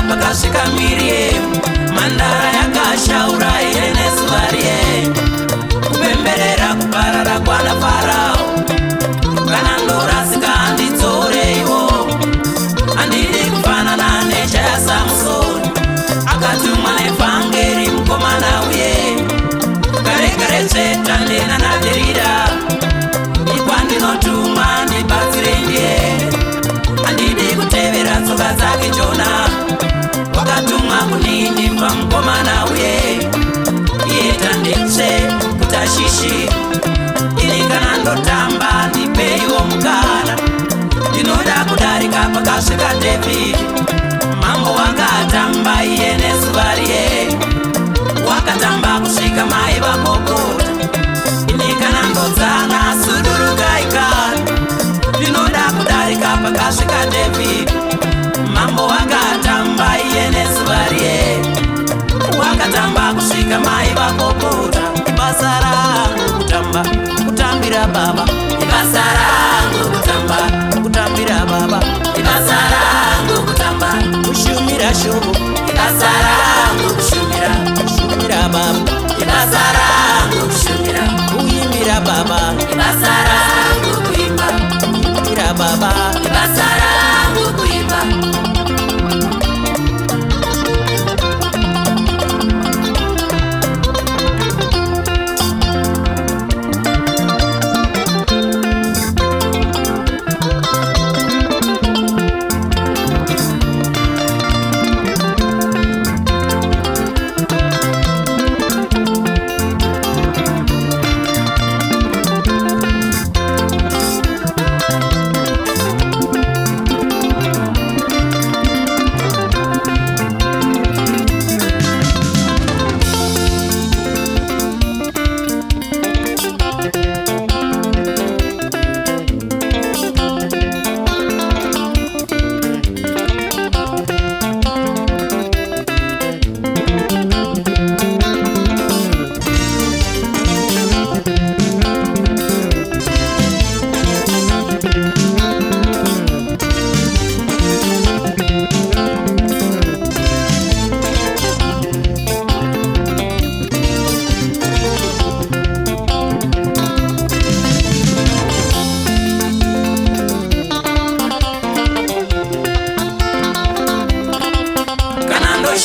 pakasvika miri mandara yakashaura yenezuvarie kupemberera kuparara kwana Farao. Kana ndorasika handidzoreiwo, handidi kufanana necha yaSamusoni akatumwa nevhangeri mukomana uye kare tsveta ndenanadirira ikwandinotumwa ndibatsire ndiye. Handidi kutevera tsoka dzake Jona wakatumwa kunini pamukomana uye iye tanditsve kuTashishi. Ini kana ndotamba ndipeiwo mukana, ndinoda kudarika pakasvika Dhavhidhi mambo wakatamba iye nezuvarie wakatamba kusvika mai vakokota. Ini kana ndodzana sudurukaikana, ndinoda kudarika pakasvika Dhavhidhi mambo wakatamba iye nezuvarie wakatamba kusvika mai vakokota. Ibasa rangu kutamba kutambira Baba, ibasa rangu kutamba kutambira Baba, ibasa rangu kutamba kushumira shoko, ibasa rangu kushumira Baba, ibasa rangu kushumira kuimbira Baba, ibasa rangu kuimba Baba, ibasa rangu kuimba.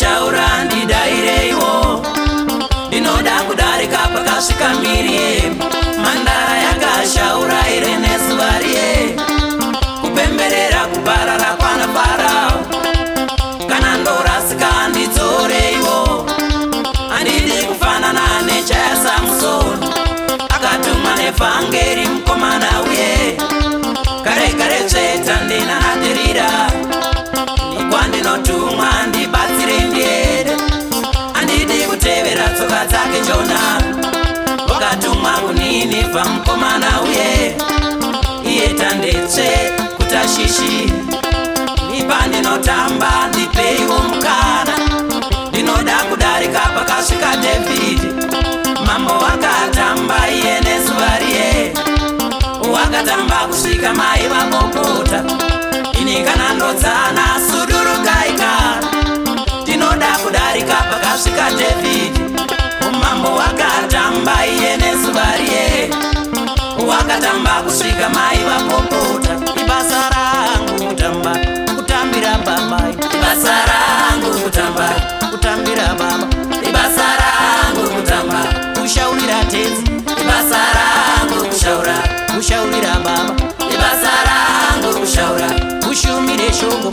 Shaura ndidaireiwo, ndinoda kudarika pakasvika miri mandara yakashaura ire nezuvarie kupemberera kuparara kwana Farao. Kana ndorasika ndidzoreiwo, handidi kufanana necha yaSamusoni akatumwa nevhangeri mukomana uye kare tsveta ndenanadirira ikwandinotumwa ndibatsire ndiye. Handidi kutevera tsoka dzake Jona wakatumwa kuniniva mukomana uye iye tanditsve kuTashishi. Ipandinotamba ndipeiwo mukana, ndinoda kudarika pakasvika Dhavhidhi mambo wakatamba iye nezuvarie wakatamba kusvika mai vakokota. Ini kana ndodzana sudurukaikana, ndinoda kudarika pakasvika Dhavhidhi mambo wakatamba iye nezuvarie wakatamba kusvika mai vakokota. Ibasa rangu kutamba kutambira Baba, ibasa rangu kutamba kutambira Baba, ibasa rangu kutamba kushaurira tenzi, ibasa rangu kushaurira Baba, ibasa rangu kushaura kushumire shoko,